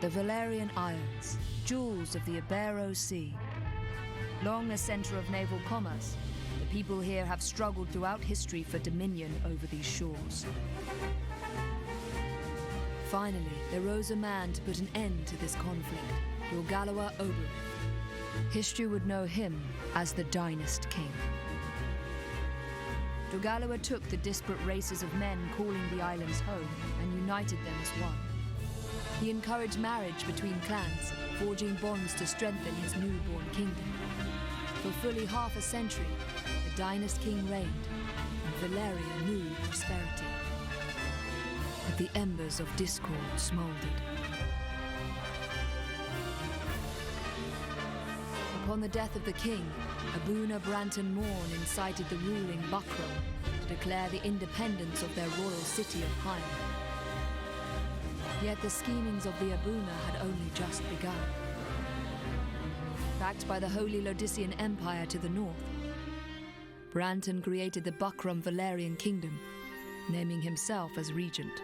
The Valerian Isles, jewels of the Ibero Sea. Long a center of naval commerce, the people here have struggled throughout history for dominion over these shores. Finally, there rose a man to put an end to this conflict, Ogre. History would know him as the Dynast King. Ogre took the disparate races of men calling the islands home and united them as one. He encouraged marriage between clans, forging bonds to strengthen his newborn kingdom. For fully half a century, the Dynast King reigned, and Valeria knew prosperity. But the embers of discord smoldered. Upon the death of the king, Abuna Branton Morn incited the ruling Buckram to declare the independence of their royal city of Heir. Yet the schemings of the Abuna had only just begun. Backed by the Holy Lodician Empire to the north, Branton created the Buckram Valerian Kingdom, naming himself as regent.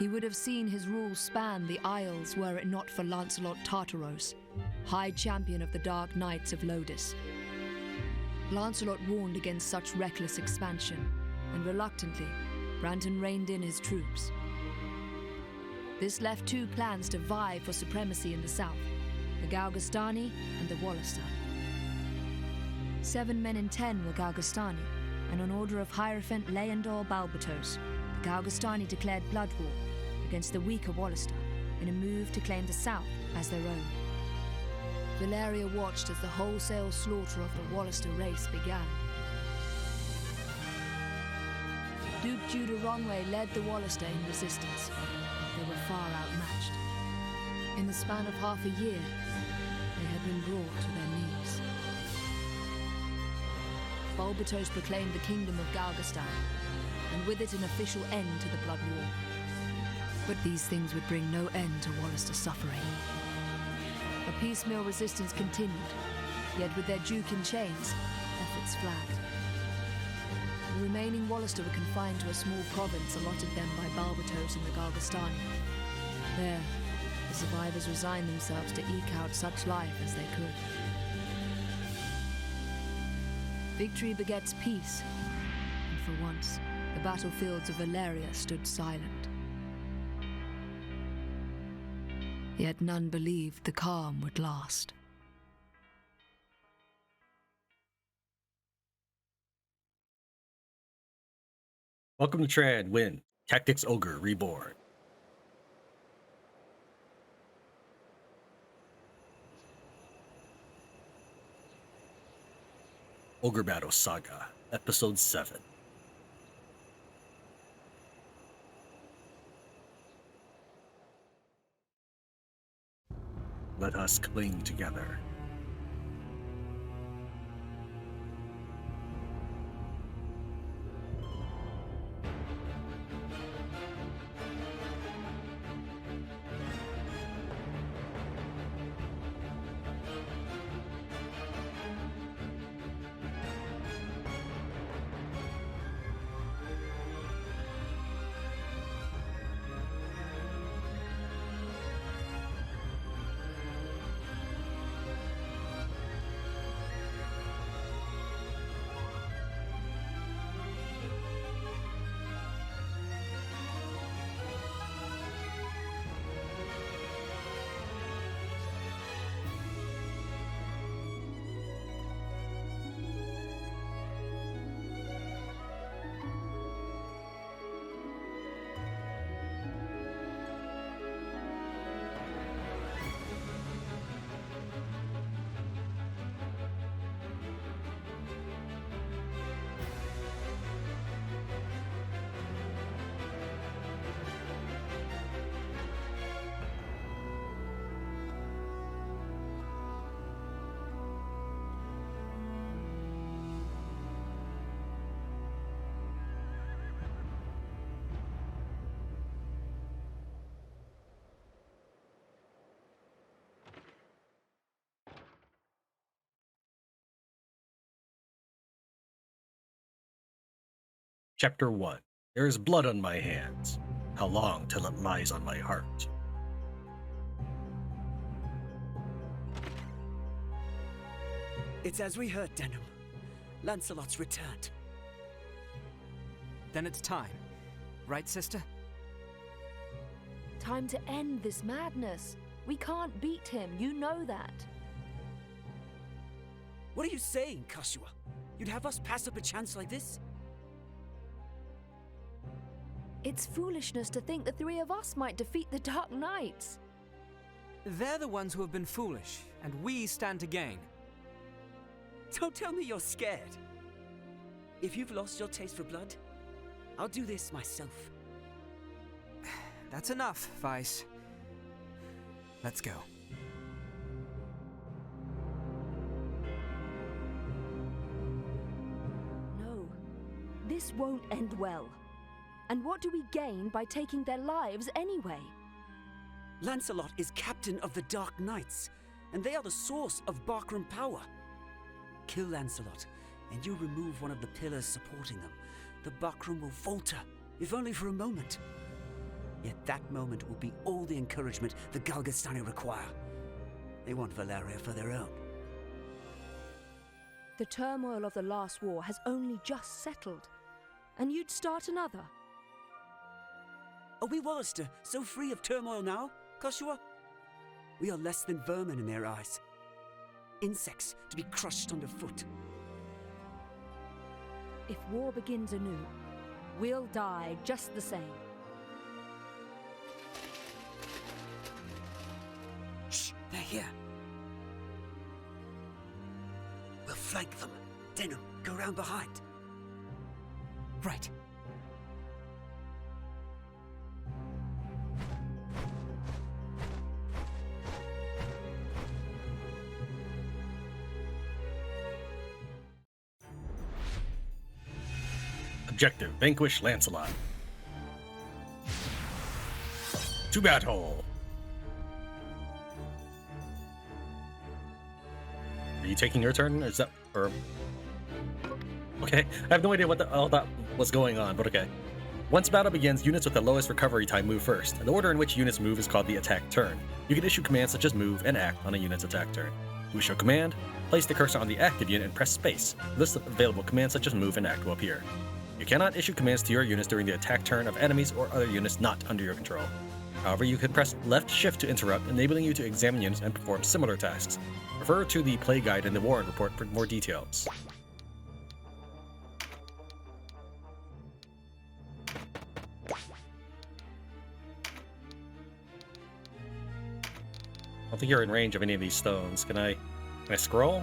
He would have seen his rule span the Isles were it not for Lanselot Tartaros, High Champion of the Dark Knights of Lodis. Lanselot warned against such reckless expansion, and reluctantly, Branton reined in his troops. This left two clans to vie for supremacy in the south, the Galgastani and the Wallister. 7 men in 10 were Galgastani, and on order of Hierophant Leandor Balbatos, the Galgastani declared blood war against the weaker Wallister in a move to claim the south as their own. Valeria watched as the wholesale slaughter of the Wallister race began. Duke Judah Ronwey led the Wallister in resistance. They were far outmatched. In the span of half a year, they had been brought to their knees. Balbatos proclaimed the kingdom of Galgastan, and with it an official end to the blood war. But these things would bring no end to Wallister suffering. A piecemeal resistance continued, yet with their duke in chains, efforts flagged. The remaining Wallister were confined to a small province allotted them by Balbatos and the Galgastani. There, the survivors resigned themselves to eke out such life as they could. Victory begets peace, and for once, the battlefields of Valeria stood silent. Yet none believed the calm would last. Welcome to Tran, Win, Tactics Ogre, Reborn. Ogre Battle Saga, Episode 7. Let us cling together. Chapter 1. There is blood on my hands. How long till it lies on my heart? It's as we heard, Denam. Lanselot's returned. Then it's time. Right, sister? Time to end this madness. We can't beat him, you know that. What are you saying, Kashua? You'd have us pass up a chance like this? It's foolishness to think the three of us might defeat the Dark Knights. They're the ones who have been foolish, and we stand to gain. Don't tell me you're scared. If you've lost your taste for blood, I'll do this myself. That's enough, Vyce. Let's go. No, this won't end well. And what do we gain by taking their lives anyway? Lanselot is captain of the Dark Knights, and they are the source of Bakram power. Kill Lanselot, and you remove one of the pillars supporting them. The Bakram will falter, if only for a moment. Yet that moment will be all the encouragement the Galgastani require. They want Valeria for their own. The turmoil of the last war has only just settled, and you'd start another. Are we Wallister so free of turmoil now, Kashua? We are less than vermin in their eyes. Insects to be crushed underfoot. If war begins anew, we'll die just the same. Shh, they're here. We'll flank them. Denam, go round behind. Right. Objective: vanquish Lanselot. To battle. Are you taking your turn? Is that or? Okay, I have no idea what all that was going on, but okay. Once battle begins, units with the lowest recovery time move first. The order in which units move is called the attack turn. You can issue commands such as move and act on a unit's attack turn. To issue a command, place the cursor on the active unit and press space. A list of available commands such as move and act will appear. You cannot issue commands to your units during the attack turn of enemies or other units not under your control. However, you can press left shift to interrupt, enabling you to examine units and perform similar tasks. Refer to the play guide in the Warren report for more details. I don't think you're in range of any of these stones. Can I scroll?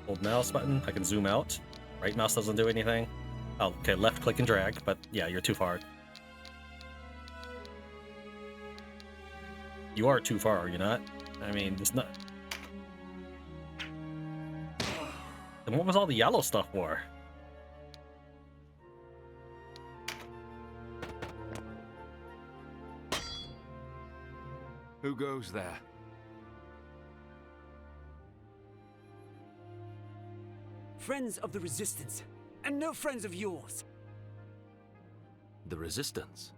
Hold mouse button, I can zoom out. Right mouse doesn't do anything. Oh, okay, left click and drag, but yeah, you're too far. You are too far, are you not? I mean, it's not... Then what was all the yellow stuff for? Who goes there? Friends of the Resistance, and no friends of yours. The Resistance?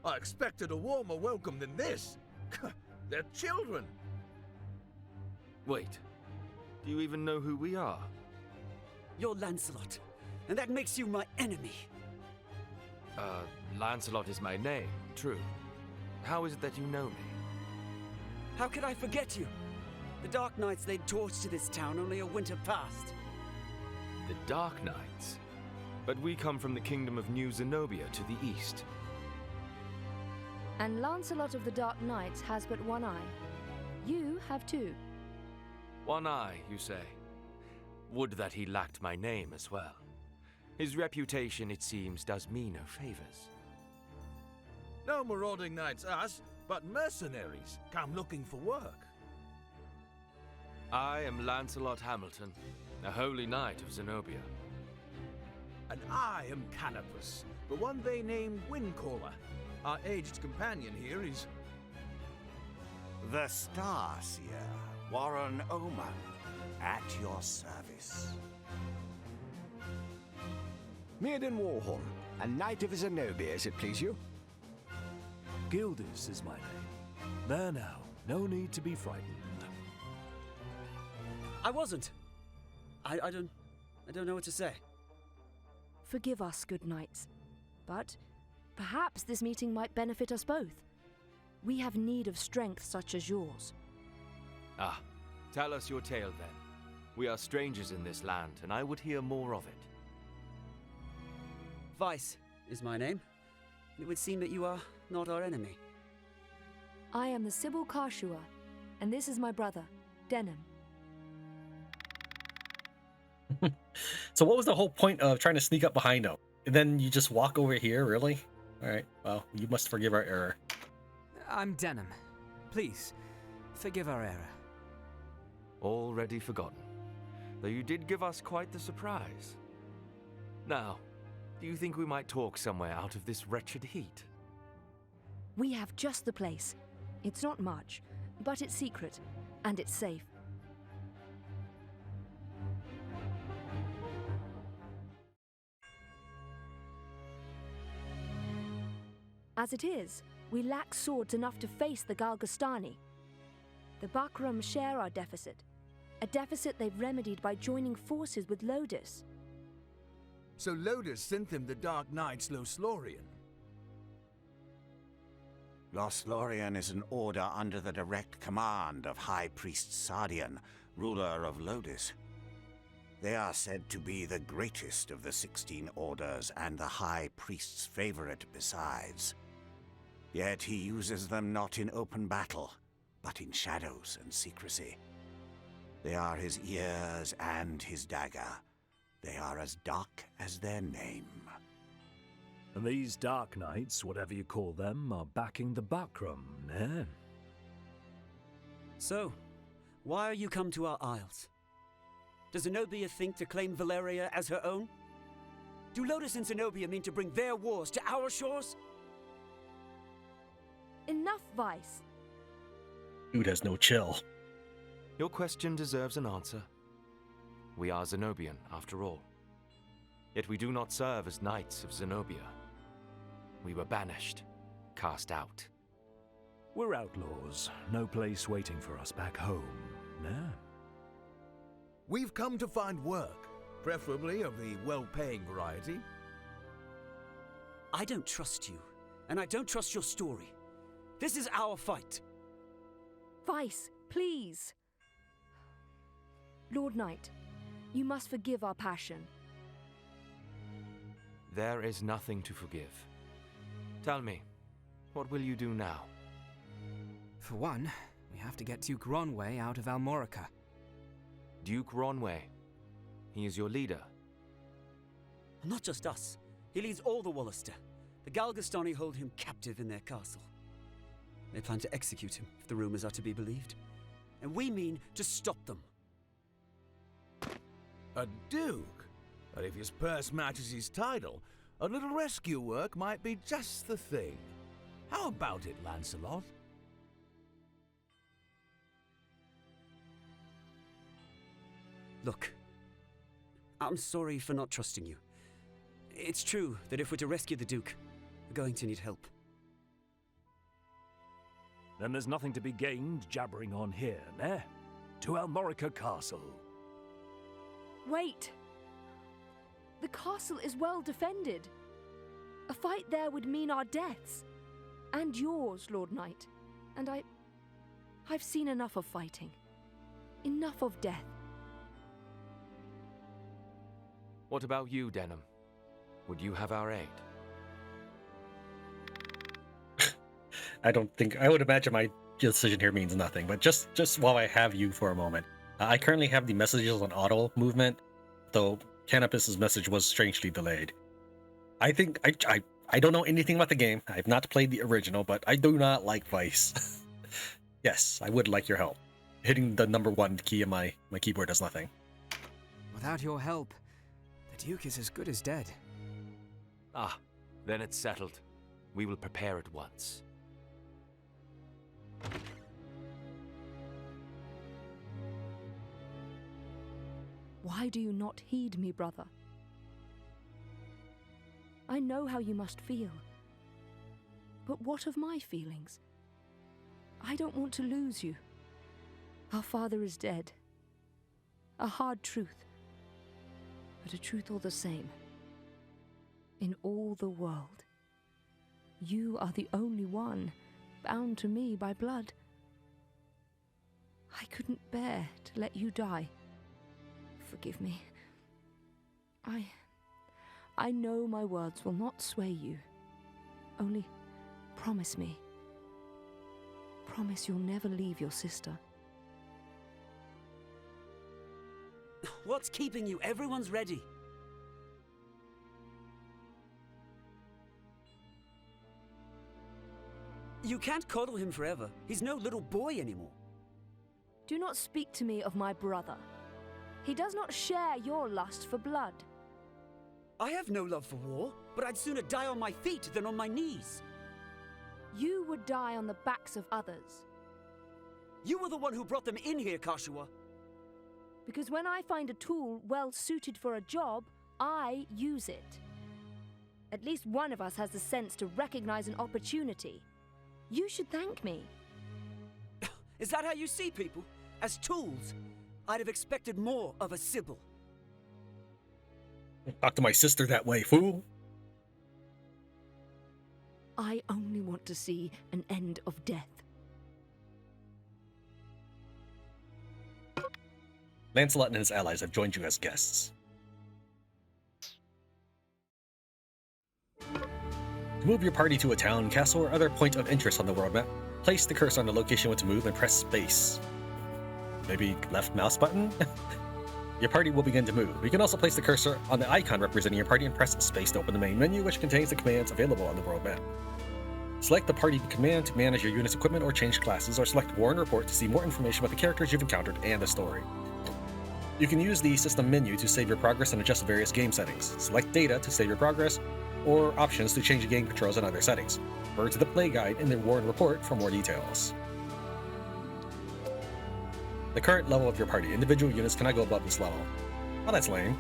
I expected a warmer welcome than this. They're children. Wait, do you even know who we are? You're Lanselot, and that makes you my enemy. Lanselot is my name, true. How is it that you know me? How could I forget you? The Dark Knights laid torch to this town only a winter past. The Dark Knights? But we come from the kingdom of New Zenobia to the east. And Lancelot of the Dark Knights has but one eye. You have two. One eye, you say? Would that he lacked my name as well. His reputation, it seems, does me no favors. No marauding knights us, but mercenaries come looking for work. I am Lancelot Hamilton, a holy knight of Zenobia. And I am Canopus, the one they named Windcaller. Our aged companion here is... The Starseer, Warren Oman, at your service. Mirden Warhorn, a knight of Zenobia, as it please you. Gildas is my name. There now, No need to be frightened. I wasn't. I don't know what to say. Forgive us, good knights. But perhaps this meeting might benefit us both. We have need of strength such as yours. Ah, tell us your tale then. We are strangers in this land, and I would hear more of it. Vyce is my name. It would seem that you are not our enemy. I am the Sybil Karshua, and this is my brother, Denam. So what was the whole point of trying to sneak up behind him? And then you just walk over here, really? Alright, well, you must forgive our error. I'm Denam. Please, forgive our error. Already forgotten. Though you did give us quite the surprise. Now, do you think we might talk somewhere out of this wretched heat? We have just the place. It's not much, but it's secret, and it's safe. As it is, we lack swords enough to face the Galgastani. The Bakram share our deficit, a deficit they've remedied by joining forces with Lodis. So Lodis sent them the Dark Knight's Loslorian. Loslorian is an order under the direct command of High Priest Sardian, ruler of Lodis. They are said to be the greatest of the 16 orders and the High Priest's favorite besides. Yet he uses them not in open battle, but in shadows and secrecy. They are his ears and his dagger. They are as dark as their name. And these Dark Knights, whatever you call them, are backing the Bakram, eh? So, why are you come to our isles? Does Zenobia think to claim Valeria as her own? Do Lodis and Zenobia mean to bring their wars to our shores? Enough, Vyce. Dude has no chill. Your question deserves an answer. We are Zenobian, after all. Yet we do not serve as knights of Zenobia. We were banished, cast out. We're outlaws. No place waiting for us back home, eh? We've come to find work, preferably of the well-paying variety. I don't trust you, and I don't trust your story. This is our fight. Vyce, please. Lord Knight, you must forgive our passion. There is nothing to forgive. Tell me, what will you do now? For one, we have to get Duke Ronwey out of Almorica. Duke Ronwey. He is your leader. Not just us. He leads all the Wollister. The Galgastani hold him captive in their castle. They plan to execute him, if the rumors are to be believed. And we mean to stop them. A duke? But if his purse matches his title, a little rescue work might be just the thing. How about it, Lanselot? Look, I'm sorry for not trusting you. It's true that if we're to rescue the Duke, we're going to need help. Then there's nothing to be gained jabbering on here, eh? To Almorica Castle. Wait! The castle is well defended. A fight there would mean our deaths. And yours, Lord Knight. And I've seen enough of fighting. Enough of death. What about you, Denam? Would you have our aid? I would imagine my decision here means nothing, but just while I have you for a moment, I currently have the messages on auto movement, though Canopus's message was strangely delayed. I think, I don't know anything about the game. I've not played the original, but I do not like Vyce. Yes, I would like your help. Hitting the #1 key on my keyboard does nothing. Without your help, the Duke is as good as dead. Ah, then it's settled. We will prepare at once. Why do you not heed me, brother? I know how you must feel. But what of my feelings? I don't want to lose you. Our father is dead. A hard truth, but a truth all the same. In all the world, you are the only one bound to me by blood. I couldn't bear to let you die. Forgive me. I know my words will not sway you. Only promise me. Promise you'll never leave your sister. What's keeping you? Everyone's ready. You can't coddle him forever. He's no little boy anymore. Do not speak to me of my brother. He does not share your lust for blood. I have no love for war, but I'd sooner die on my feet than on my knees. You would die on the backs of others. You were the one who brought them in here, Kashua. Because when I find a tool well suited for a job, I use it. At least one of us has the sense to recognize an opportunity. You should thank me. Is that how you see people? As tools? I'd have expected more of a Sybil. Talk to my sister that way, fool. I only want to see an end of death. Lanselot and his allies have joined you as guests. To move your party to a town, castle, or other point of interest on the world map, place the cursor on the location you want to move and press space. Maybe left mouse button? Your party will begin to move. You can also place the cursor on the icon representing your party and press space to open the main menu, which contains the commands available on the world map. Select the party command to manage your unit's equipment or change classes, or select War and Report to see more information about the characters you've encountered and the story. You can use the system menu to save your progress and adjust various game settings. Select Data to save your progress, or Options to change the game controls and other settings. Refer to the play guide in the War and Report for more details. The current level of your party. Individual units cannot go above this level. Oh, that's lame.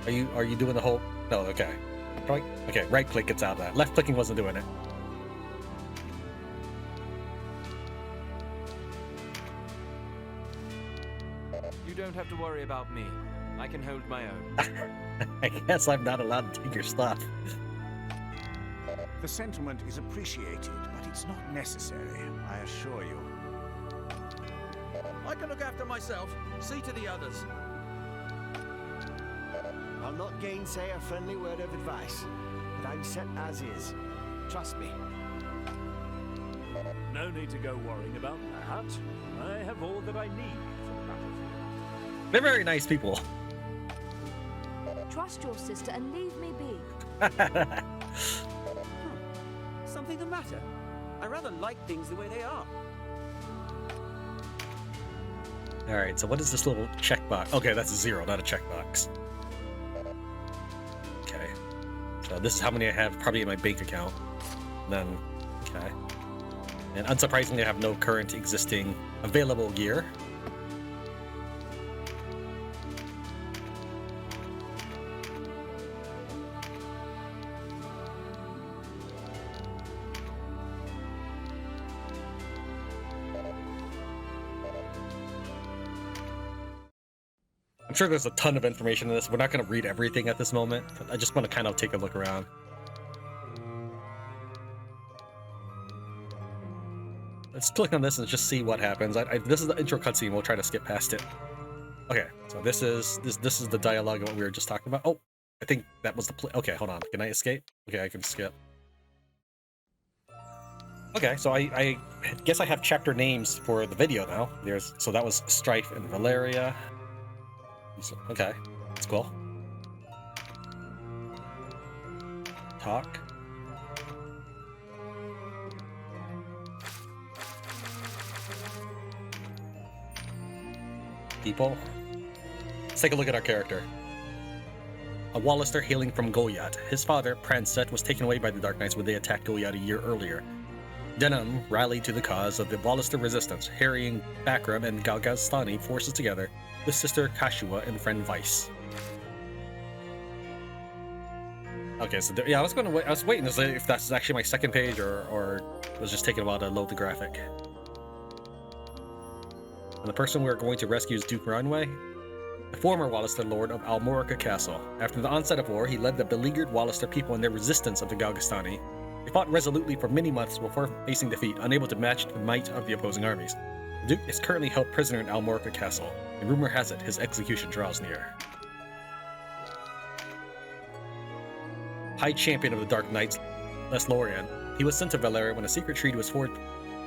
Are you doing the whole... No, okay. Right? Okay, right click gets out of that. Left clicking wasn't doing it. You don't have to worry about me. I can hold my own. I guess I'm not allowed to take your stuff. The sentiment is appreciated, but it's not necessary, I assure you. I can look after myself. See to the others. I'll not gainsay a friendly word of advice, but I'm set as is. Trust me. No need to go worrying about that. I have all that I need for the battlefield. They're very nice people. Trust your sister and leave me be. Something the matter? I rather like things the way they are. Alright, so what is this little checkbox? Okay, that's a 0, not a checkbox. Okay. So this is how many I have probably in my bank account. Then, okay. And unsurprisingly, I have no current existing available gear. I'm sure there's a ton of information in this. We're not going to read everything at this moment, but I just want to kind of take a look around. Let's click on this and just see what happens. This is the intro cutscene. We'll try to skip past it. Okay, so this is the dialogue of what we were just talking about. Oh, I think that was the play. Okay, hold on. Can I escape? Okay, I can skip. Okay, so I guess I have chapter names for the video now. So that was Strife and Valeria. Okay, that's cool. Talk. People. Let's take a look at our character. A Wallister hailing from Golyat. His father, Pranset, was taken away by the Dark Knights when they attacked Golyat a year earlier. Denam rallied to the cause of the Wallister resistance, harrying Bakram and Galgastani forces together with sister Kashua and friend Vyce. Okay, so yeah, I was going to wait. I was waiting to see if that's actually my second page or it was just taking a while to load the graphic. And the person we're going to rescue is Duke Ronwey, the former Wallister Lord of Almorica Castle. After the onset of war, he led the beleaguered Wallister people in their resistance of the Galgastani. They fought resolutely for many months before facing defeat, unable to match the might of the opposing armies. The Duke is currently held prisoner in Almorica Castle, and rumor has it his execution draws near. High Champion of the Dark Knights Lanselot, he was sent to Valeria when a secret treaty was forged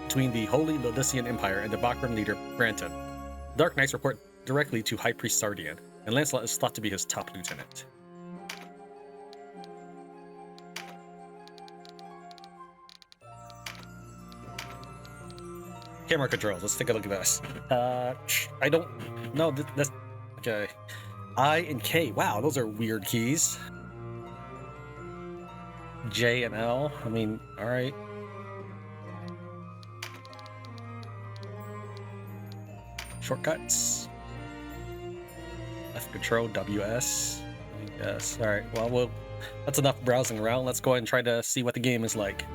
between the Holy Lodician Empire and the Bakram leader Branton. The Dark Knights report directly to High Priest Sardian, and Lancelot is thought to be his top lieutenant. Camera controls, let's take a look at this. I don't know, that's... Okay. I and K, wow, those are weird keys. J and L, I mean, alright. Shortcuts. Left control, WS. Yes, alright, well, that's enough browsing around. Let's go ahead and try to see what the game is like.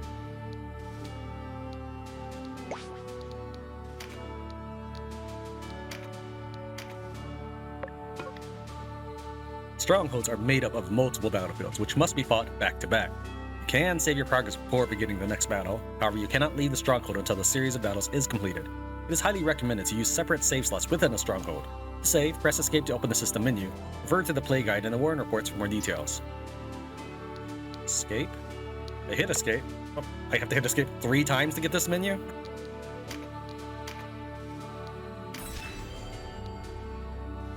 Strongholds are made up of multiple battlefields, which must be fought back to back. You can save your progress before beginning the next battle, however you cannot leave the stronghold until the series of battles is completed. It is highly recommended to use separate save slots within a stronghold. To save, press escape to open the system menu, refer to the play guide and the warring reports for more details. Escape? I hit escape. Oh, I have to hit escape 3 times to get this menu?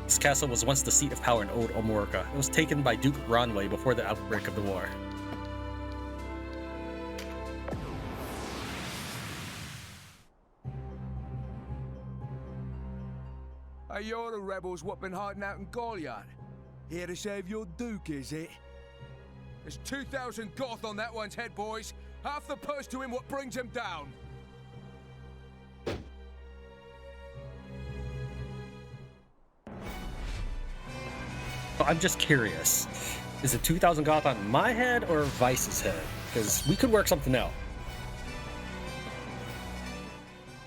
This castle was once the seat of power in Old Almorica. It was taken by Duke Ronwey before the outbreak of the war. Hey, you're the rebels what been hiding out in Golyat. Here to save your Duke, is it? There's 2,000 Goth on that one's head, boys. Half the purse to him what brings him down. I'm just curious. Is it 2,000 Goth on my head or Vyce's head? Because we could work something out.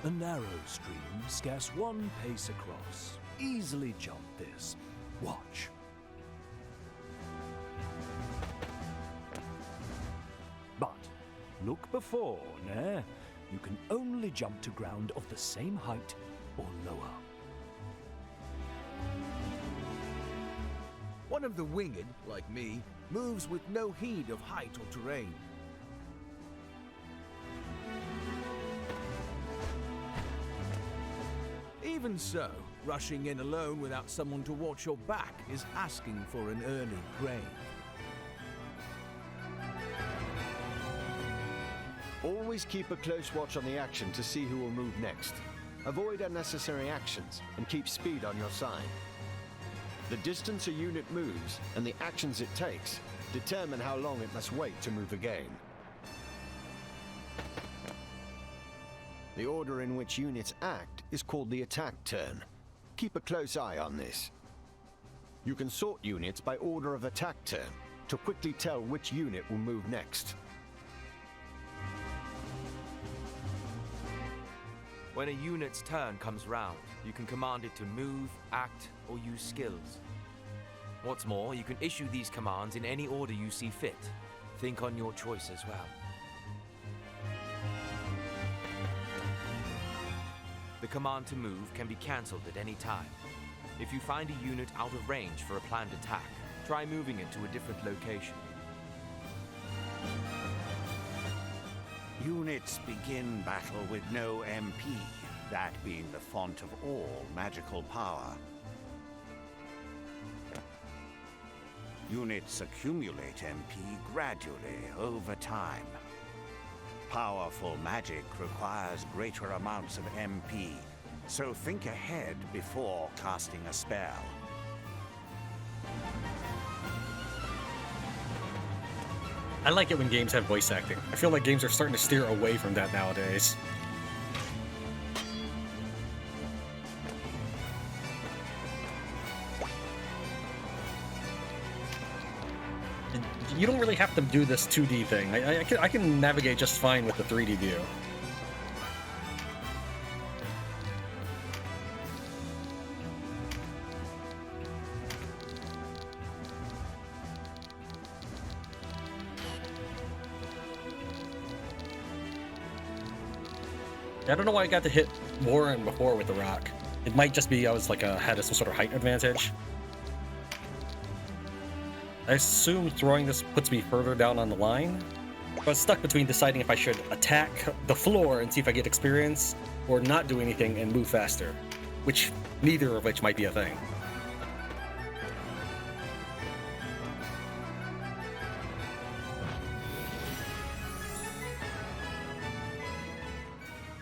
A narrow stream, scarce 1 pace across. Easily jump this. Watch. But look before, nah. You can only jump to ground of the same height or lower. One of the winged, like me, moves with no heed of height or terrain. Even so, rushing in alone without someone to watch your back is asking for an early grave. Always keep a close watch on the action to see who will move next. Avoid unnecessary actions and keep speed on your side. The distance a unit moves and the actions it takes determine how long it must wait to move again. The order in which units act is called the attack turn. Keep a close eye on this. You can sort units by order of attack turn to quickly tell which unit will move next. When a unit's turn comes round, you can command it to move, act, or use skills. What's more, you can issue these commands in any order you see fit. Think on your choice as well. The command to move can be cancelled at any time. If you find a unit out of range for a planned attack, try moving it to a different location. Units begin battle with no MP, that being the font of all magical power. Units accumulate MP gradually over time. Powerful magic requires greater amounts of MP, so think ahead before casting a spell. I like it when games have voice acting. I feel like games are starting to steer away from that nowadays. you don't really have to do this 2D thing. I can navigate just fine with the 3D view. I don't know why I got to hit Warren before with the rock. It might just be I was like had some sort of height advantage. I assume throwing this puts me further down on the line. I was stuck between deciding if I should attack the floor and see if I get experience, or not do anything and move faster, neither of which might be a thing.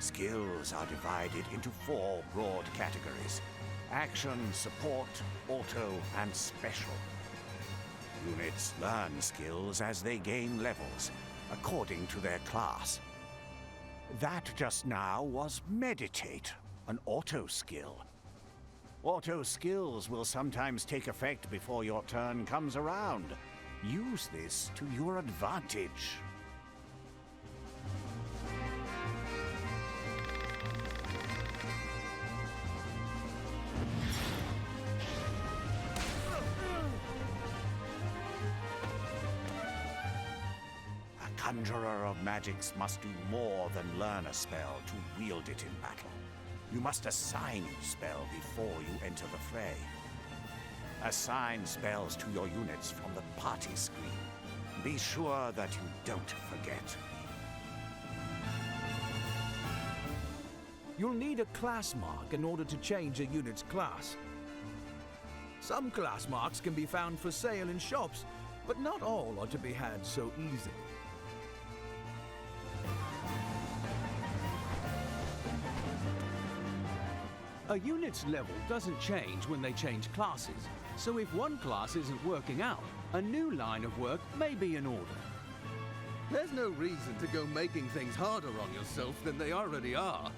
Skills are divided into 4 broad categories: action, support, auto, and special. Units learn skills as they gain levels, according to their class. That just now was Meditate, an auto skill. Auto skills will sometimes take effect before your turn comes around. Use this to your advantage. Conjurer of magics must do more than learn a spell to wield it in battle. You must assign each spell before you enter the fray. Assign spells to your units from the party screen. Be sure that you don't forget. You'll need a class mark in order to change a unit's class. Some class marks can be found for sale in shops, but not all are to be had so easily. A unit's level doesn't change when they change classes, so if one class isn't working out, a new line of work may be in order. There's no reason to go making things harder on yourself than they already are.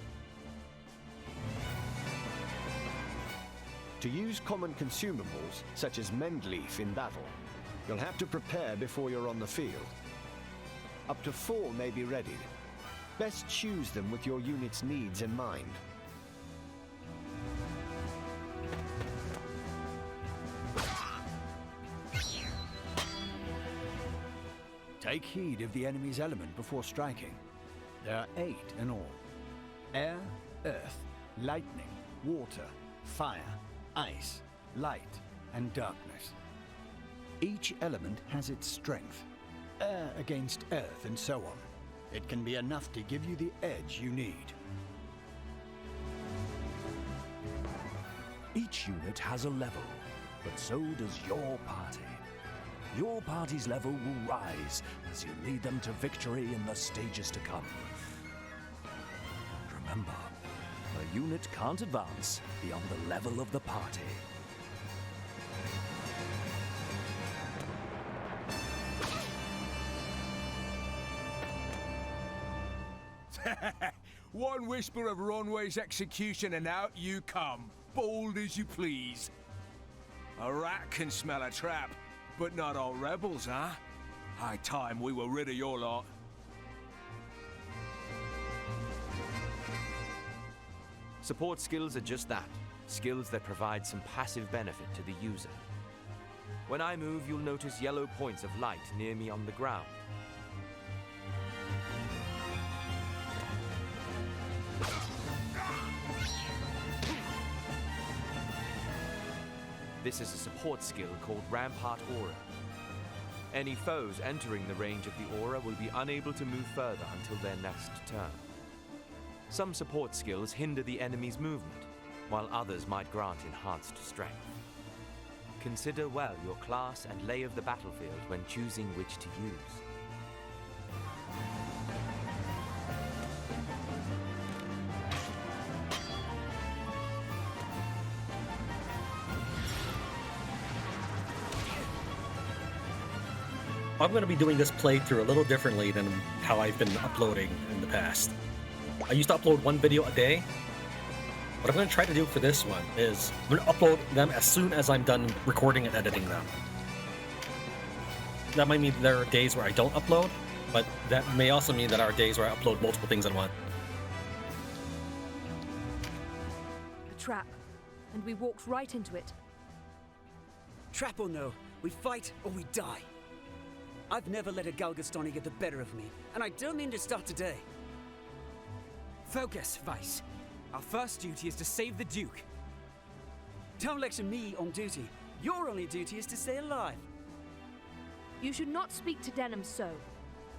To use common consumables, such as Mendleaf in battle, you'll have to prepare before you're on the field. Up to 4 may be readied. Best choose them with your unit's needs in mind. Take heed of the enemy's element before striking. There are 8 in all: air, earth, lightning, water, fire, ice, light, and darkness. Each element has its strength. Air against earth and so on. It can be enough to give you the edge you need. Each unit has a level, but so does your party. Your party's level will rise as you lead them to victory in the stages to come. Remember, a unit can't advance beyond the level of the party. One whisper of Ronwey's execution and out you come, bold as you please. A rat can smell a trap, but not all rebels, huh? High time we were rid of your lot. Support skills are just that, skills that provide some passive benefit to the user. When I move, you'll notice yellow points of light near me on the ground. This is a support skill called Rampart Aura. Any foes entering the range of the aura will be unable to move further until their next turn. Some support skills hinder the enemy's movement, while others might grant enhanced strength. Consider well your class and lay of the battlefield when choosing which to use. I'm going to be doing this playthrough a little differently than how I've been uploading in the past. I used to upload 1 video a day. What I'm going to try to do for this one is I'm going to upload them as soon as I'm done recording and editing them. that might mean there are days where I don't upload, but that may also mean that there are days where I upload multiple things at once. A trap, and we walked right into it. Trap or no, we fight or we die. I've never let a Galgastani get the better of me, and I don't mean to start today. Focus, Vyce. Our first duty is to save the Duke. Don't lecture me on duty. Your only duty is to stay alive. You should not speak to Denam so.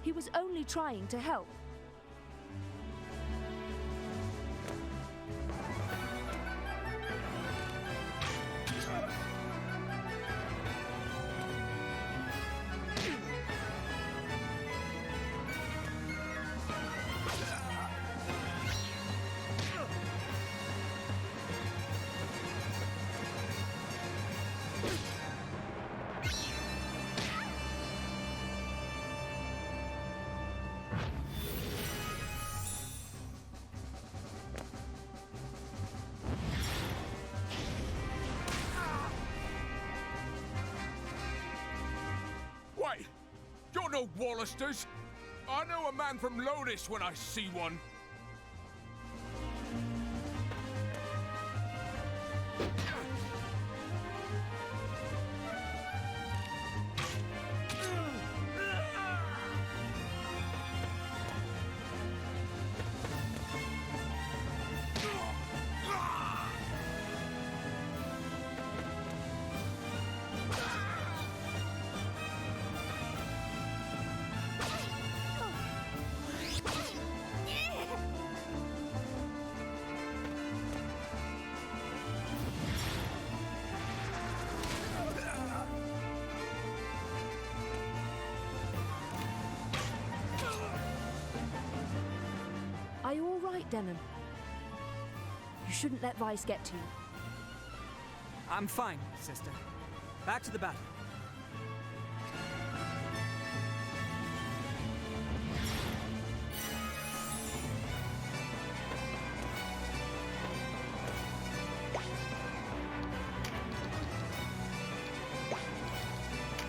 He was only trying to help. Wait! You're no Wallisters! I know a man from Lodis when I see one. Are you all right, Denam? You shouldn't let Vyce get to you. I'm fine, sister. Back to the battle.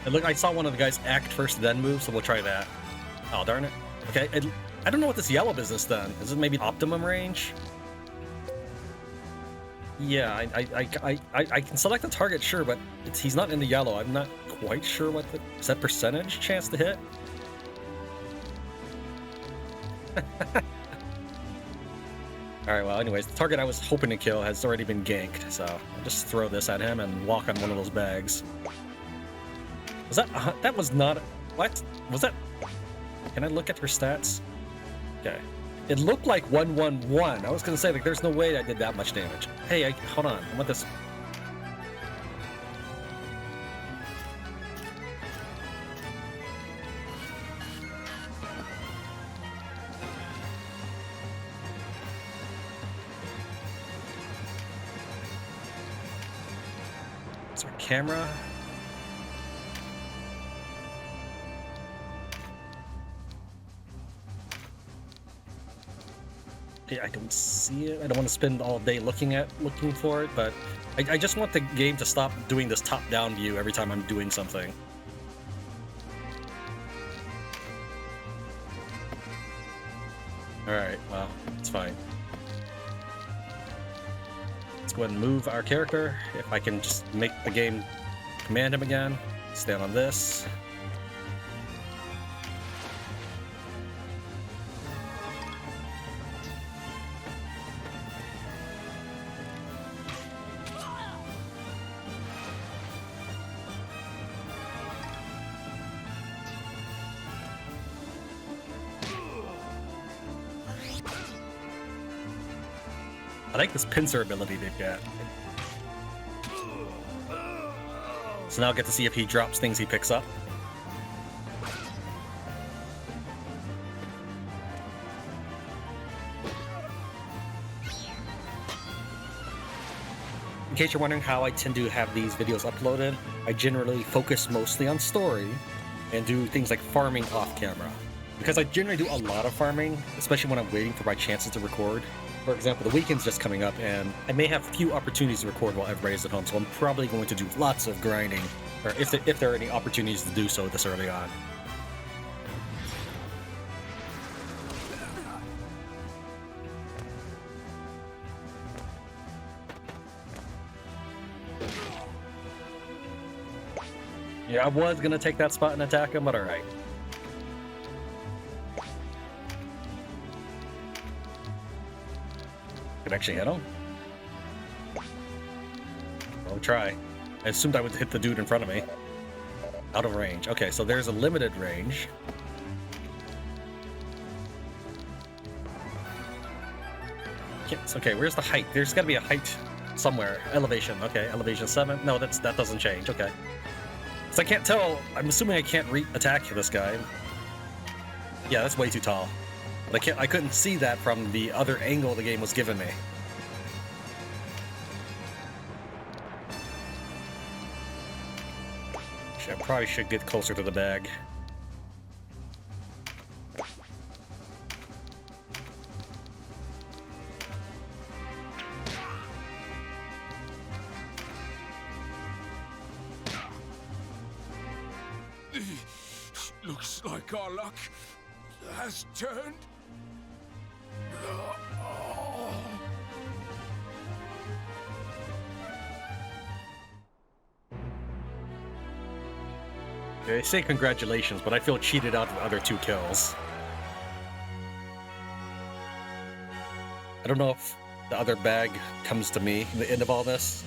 And look, I saw one of the guys act first, then move, so we'll try that. Oh, darn it. Okay, I don't know what this yellow business then. Is it maybe optimum range? Yeah, I can select the target, sure, but he's not in the yellow. I'm not quite sure what the... Is that percentage chance to hit? Alright, well, anyways, the target I was hoping to kill has already been ganked, so I'll just throw this at him and walk on one of those bags. Was that... that was not... What? Was that... Can I look at her stats? Okay. It looked like 111. I was gonna say, like, there's no way I did that much damage. Hey, hold on. I want this... Is our camera? I don't see it. I don't want to spend all day looking for it, but I just want the game to stop doing this top-down view every time I'm doing something. Alright, well, it's fine. Let's go ahead and move our character. If I can just make the game command him again. Stand on this. I like this pincer ability they've got. So now I'll get to see if he drops things he picks up. In case you're wondering how I tend to have these videos uploaded, I generally focus mostly on story and do things like farming off camera. Because I generally do a lot of farming, especially when I'm waiting for my chances to record. For example, the weekend's just coming up, and I may have few opportunities to record while everybody's at home, so I'm probably going to do lots of grinding, or if there are any opportunities to do so this early on. Yeah, I was gonna take that spot and attack him, but alright. Could actually hit him? I'll try. I assumed I would hit the dude in front of me. Out of range. Okay, so there's a limited range. Okay, where's the height? There's gotta be a height somewhere. Elevation. Okay, elevation 7. No, that doesn't change. Okay. So I can't tell. I'm assuming I can't attack this guy. Yeah, that's way too tall. But I couldn't see that from the other angle the game was giving me. I probably should get closer to the bag. Looks like our luck has turned. They say congratulations, but I feel cheated out of the other 2 kills. I don't know if the other bag comes to me at the end of all this.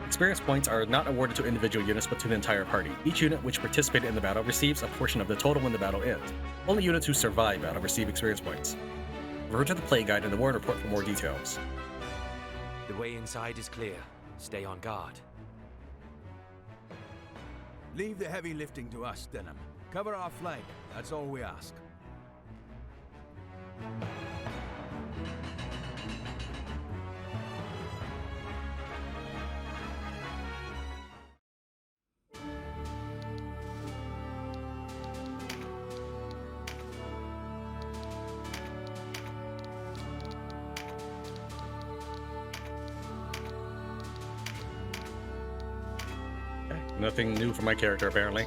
Experience points are not awarded to individual units, but to the entire party. Each unit which participated in the battle receives a portion of the total when the battle ends. Only units who survive battle receive experience points. Refer to the play guide and the war report for more details. The way inside is clear. Stay on guard. Leave the heavy lifting to us, Denam. Cover our flank. That's all we ask. Nothing new for my character, apparently.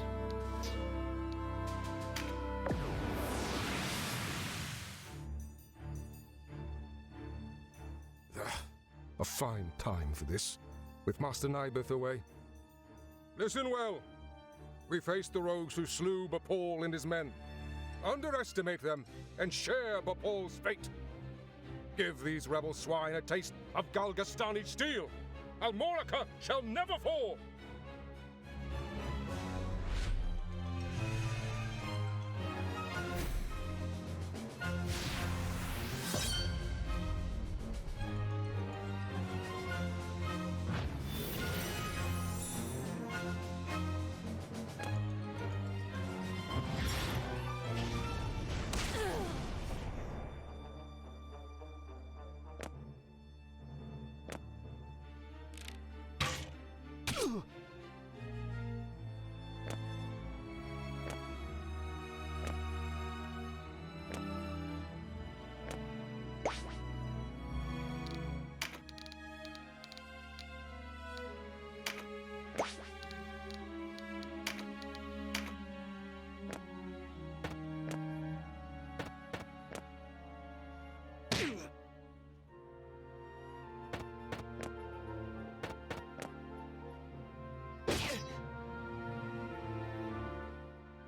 A fine time for this, with Master Nibeth away. Listen well. We face the rogues who slew Bapal and his men. Underestimate them, and share Bapal's fate. Give these rebel swine a taste of Galgastani steel. Almorica shall never fall!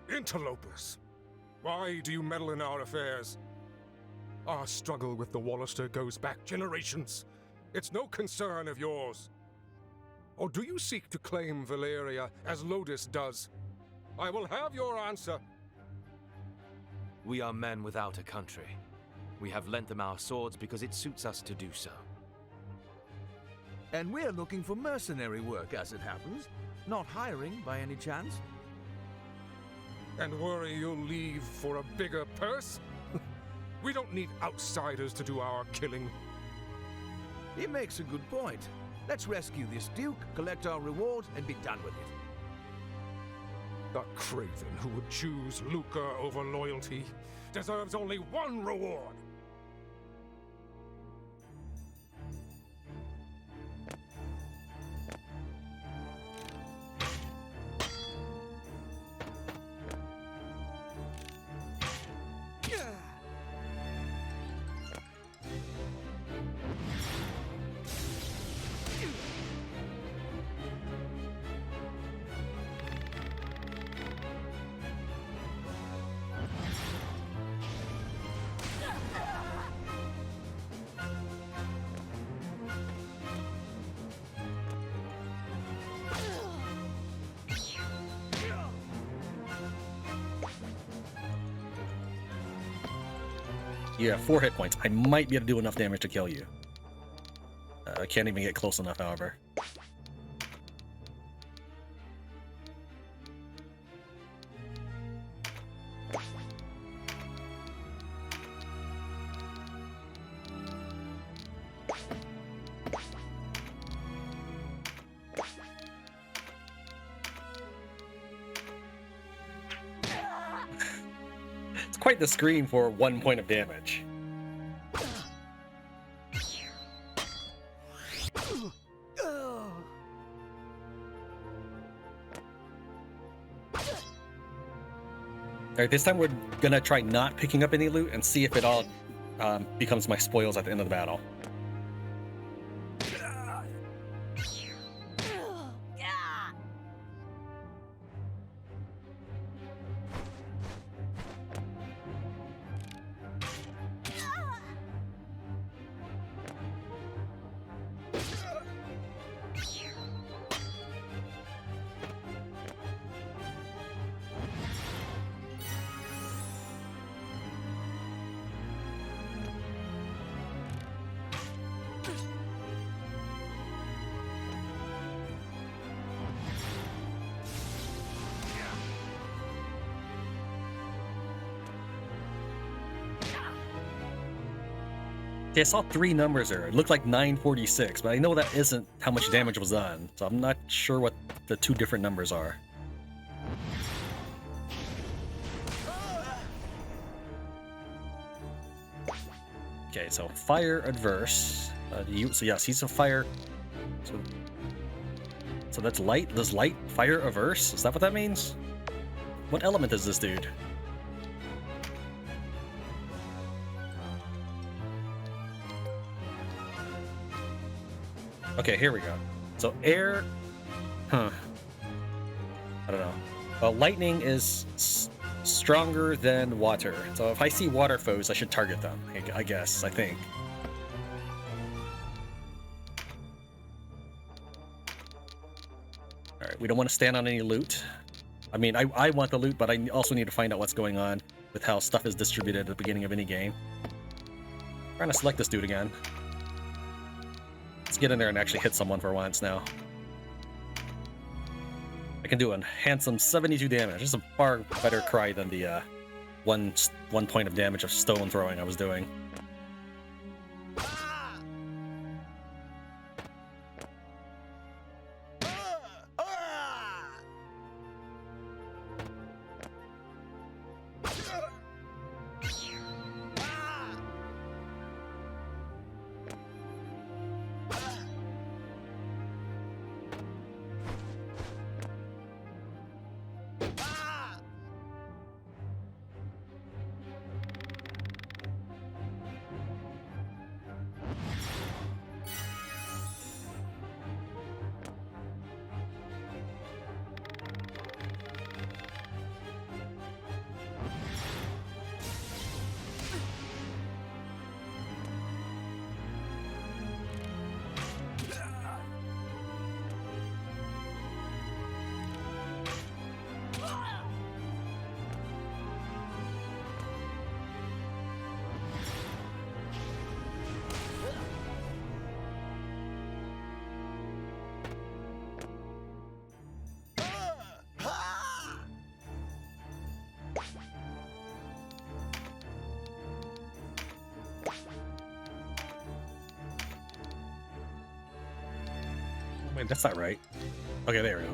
Interlopers! Why do you meddle in our affairs? Our struggle with the Wallister goes back generations. It's no concern of yours. Or do you seek to claim Valeria as Lodis does? I will have your answer. We are men without a country. We have lent them our swords because it suits us to do so. And we're looking for mercenary work, as it happens. Not hiring, by any chance. And worry you'll leave for a bigger purse? We don't need outsiders to do our killing. He makes a good point. Let's rescue this Duke, collect our reward, and be done with it. That craven who would choose lucre over loyalty deserves only one reward. You have 4 hit points. I might be able to do enough damage to kill you. I can't even get close enough, however. Quite the scream for 1 point of damage. Alright, this time we're gonna try not picking up any loot and see if it all becomes my spoils at the end of the battle. I saw 3 numbers there. It looked like 946, but I know that isn't how much damage was done, so I'm not sure what the 2 different numbers are. Okay, so fire adverse. So yes, he's a fire. So that's light. Does light fire averse? Is that what that means? What element is this dude? Okay, here we go. So air, I don't know. Well, lightning is stronger than water. So if I see water foes, I should target them. I guess. I think. All right, we don't want to stand on any loot. I mean, I want the loot, but I also need to find out what's going on with how stuff is distributed at the beginning of any game. I'm trying to select this dude again. Let's get in there and actually hit someone for once now. I can do a handsome 72 damage. This is a far better cry than the one point of damage of stone throwing I was doing. Wait, that's not right. Okay, there we go.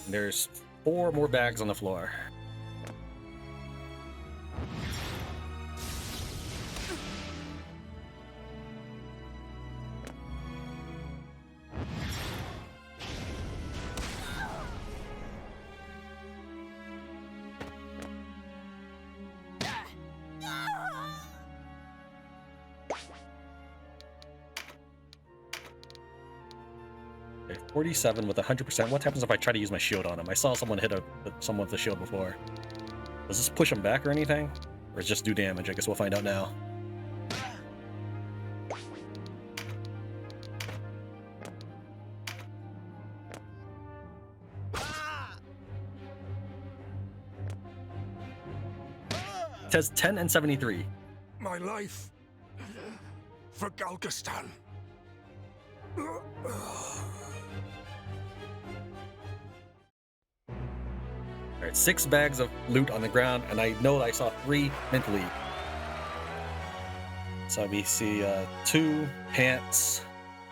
There's 4 more bags on the floor. Okay, 47 with 100%. What happens if I try to use my shield on him? I saw someone hit someone with the shield before. Does this push him back or anything? Or just do damage? I guess we'll find out now. It says 10 and 73. My life for Galgastan. Alright, 6 bags of loot on the ground, and I know that I saw 3 mentally. So we see 2 pants,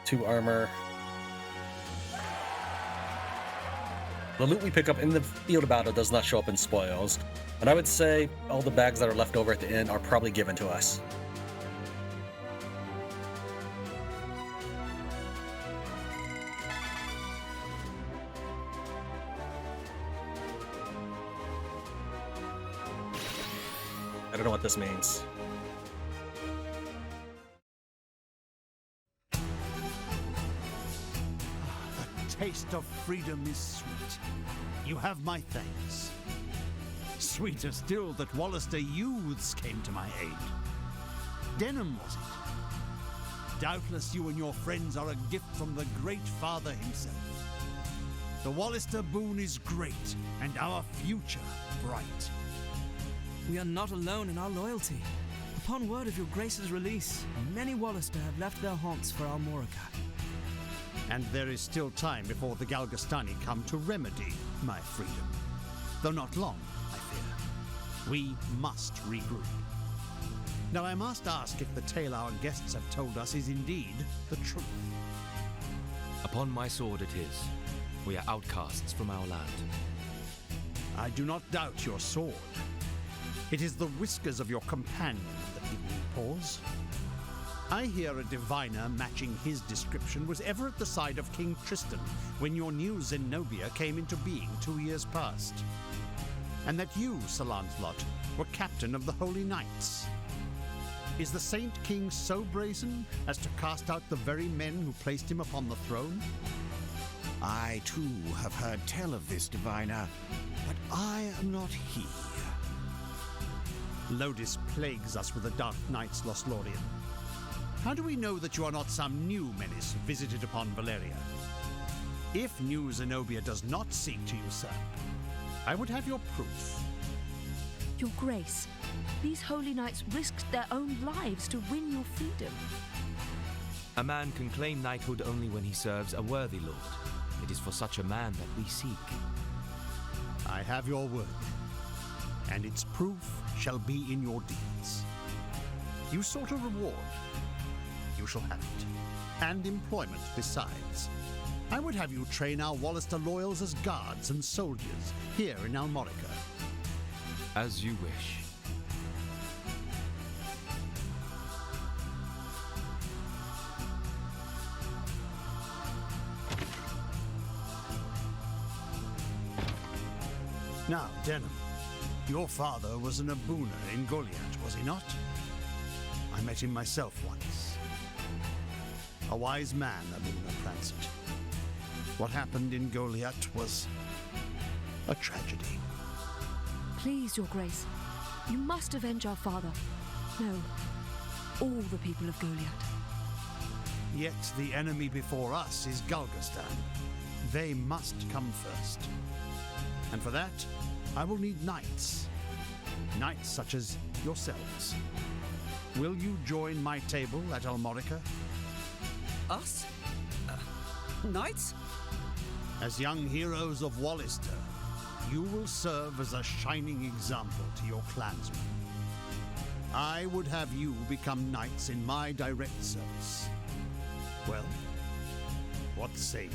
2 armor. The loot we pick up in the field of battle does not show up in spoils, and I would say all the bags that are left over at the end are probably given to us. I don't know what this means. The taste of freedom is sweet. You have my thanks. Sweeter still that Wallister youths came to my aid. Denam, was it? Doubtless you and your friends are a gift from the Great Father himself. The Wallister boon is great, and our future bright. We are not alone in our loyalty. Upon word of your Grace's release, many Wallister have left their haunts for Almorica. And there is still time before the Galgastani come to remedy my freedom. Though not long, I fear. We must regroup. Now I must ask if the tale our guests have told us is indeed the truth. Upon my sword it is. We are outcasts from our land. I do not doubt your sword. It is the whiskers of your companion that give me pause. I hear a diviner matching his description was ever at the side of King Tristan when your new Zenobia came into being 2 years past. And that you, Sir Lanselot, were captain of the Holy Knights. Is the Saint King so brazen as to cast out the very men who placed him upon the throne? I too have heard tell of this diviner, but I am not he. Lodis plagues us with the Dark Knights Lanselot. How do we know that you are not some new menace visited upon Valeria? If new Zenobia does not seek to usurp, I would have your proof. Your Grace, these holy knights risked their own lives to win your freedom. A man can claim knighthood only when he serves a worthy lord. It is for such a man that we seek. I have your word, and its proof shall be in your deeds. You sought a reward. You shall have it, and employment besides. I would have you train our Wallister loyals as guards and soldiers here in Almorica. As you wish. Now, Denam, your father was an Abuna in Golyat, was he not? I met him myself once. A wise man, Abuna Prancet. What happened in Golyat was a tragedy. Please, Your Grace, you must avenge our father. No, all the people of Golyat. Yet the enemy before us is Galgastan. They must come first. And for that, I will need knights. Knights such as yourselves. Will you join my table at Almorica? Us? Knights? As young heroes of Wallister, you will serve as a shining example to your clansmen. I would have you become knights in my direct service. Well, what say you?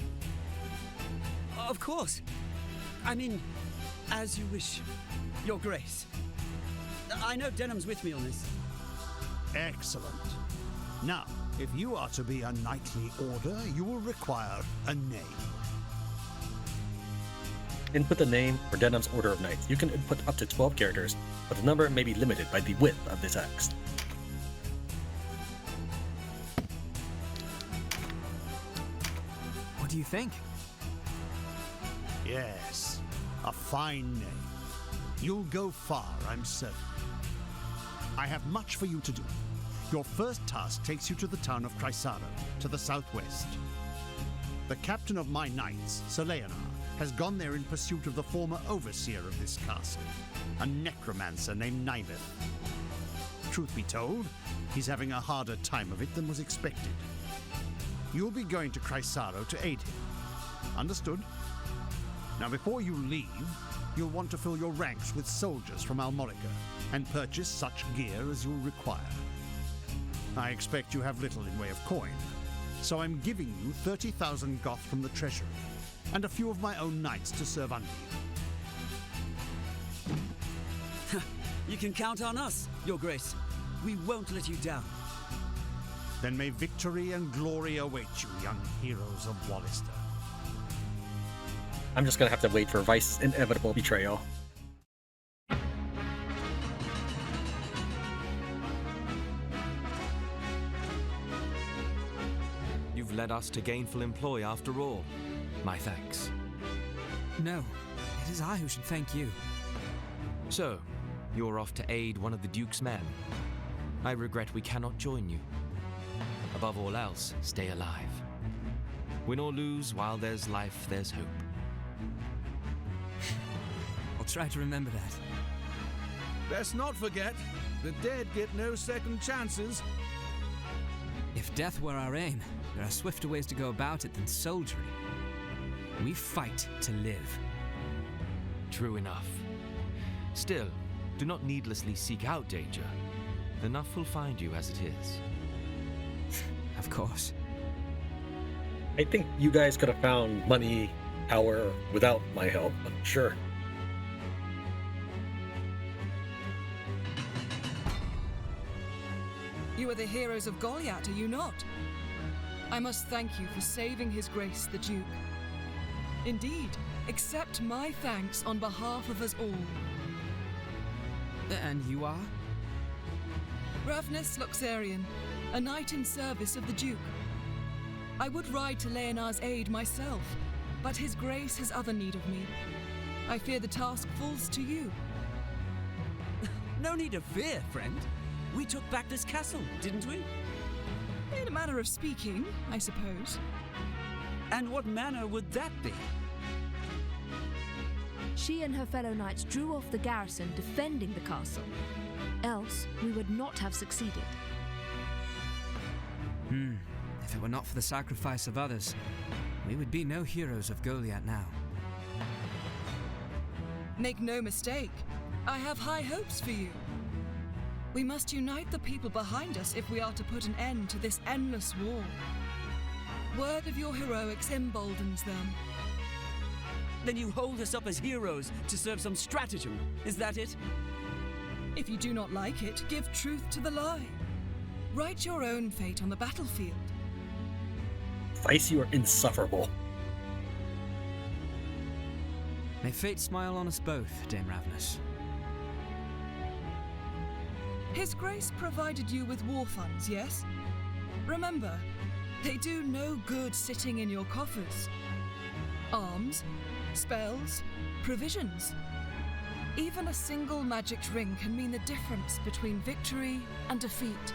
Of course. I mean, as you wish, Your Grace. I know Denam's with me on this. Excellent. Now, if you are to be a knightly order, you will require a name. Input the name for Denam's Order of Knights. You can input up to 12 characters, but the number may be limited by the width of the text. What do you think? Yes, a fine name. You'll go far, I'm certain. I have much for you to do. Your first task takes you to the town of Chrysaro, to the southwest. The captain of my knights, Sir Leonard, has gone there in pursuit of the former overseer of this castle, a necromancer named Nibeth. Truth be told, he's having a harder time of it than was expected. You'll be going to Chrysaro to aid him. Understood? Now, before you leave, you'll want to fill your ranks with soldiers from Almorica and purchase such gear as you'll require. I expect you have little in way of coin, so I'm giving you 30,000 goth from the treasury, and a few of my own knights to serve under you. You can count on us, Your Grace. We won't let you down. Then may victory and glory await you, young heroes of Wallister. I'm just gonna have to wait for Vyce's inevitable betrayal. You've led us to gainful employ after all. My thanks. No, it is I who should thank you. So, you're off to aid one of the Duke's men. I regret we cannot join you. Above all else, stay alive. Win or lose, while there's life, there's hope. I'll try to remember that. Let's not forget, the dead get no second chances. If death were our aim, there are swifter ways to go about it than soldiery. We fight to live. True enough. Still, do not needlessly seek out danger. Enough will find you as it is. Of course. I think you guys could have found money, power without my help, but sure. You are the heroes of Golyat, are you not? I must thank you for saving His Grace the Duke. Indeed, accept my thanks on behalf of us all. And you are? Ravnus Loxarian, a knight in service of the Duke. I would ride to Leonard's aid myself, but His Grace has other need of me. I fear the task falls to you. No need of fear, friend. We took back this castle, didn't we? In a manner of speaking, I suppose. And what manner would that be? She and her fellow knights drew off the garrison defending the castle. Else, we would not have succeeded. If it were not for the sacrifice of others, we would be no heroes of Golyat now. Make no mistake, I have high hopes for you. We must unite the people behind us if we are to put an end to this endless war. Word of your heroics emboldens them. Then you hold us up as heroes to serve some stratagem, is that it? If you do not like it, give truth to the lie. Write your own fate on the battlefield. Vyce, you are insufferable. May fate smile on us both, Dame Ravnus. His Grace provided you with war funds, yes? Remember, they do no good sitting in your coffers. Arms, spells, provisions. Even a single magic ring can mean the difference between victory and defeat.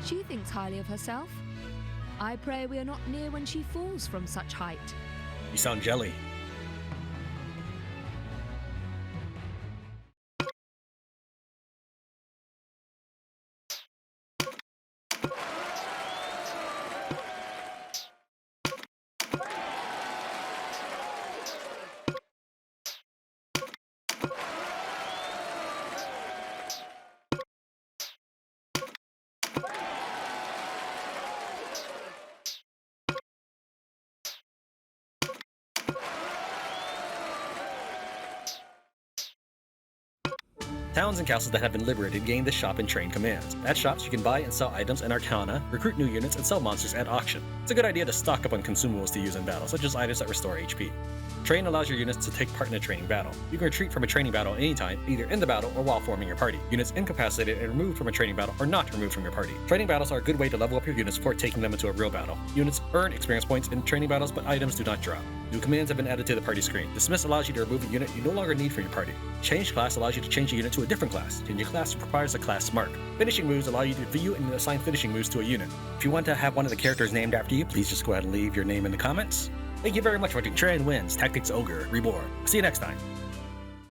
She thinks highly of herself. I pray we are not near when she falls from such height. You sound jelly. Towns and castles that have been liberated gain this shop and train commands. At shops, you can buy and sell items and arcana, recruit new units, and sell monsters at auction. It's a good idea to stock up on consumables to use in battle, such as items that restore HP. Train allows your units to take part in a training battle. You can retreat from a training battle anytime, either in the battle or while forming your party. Units incapacitated and removed from a training battle are not removed from your party. Training battles are a good way to level up your units before taking them into a real battle. Units earn experience points in training battles, but items do not drop. New commands have been added to the party screen. Dismiss allows you to remove a unit you no longer need from your party. Change class allows you to change a unit to a different class. Changing class requires a class mark. Finishing moves allow you to view and assign finishing moves to a unit. If you want to have one of the characters named after you, please just go ahead and leave your name in the comments. Thank you very much for watching Tran Wins Tactics Ogre Reborn. See you next time.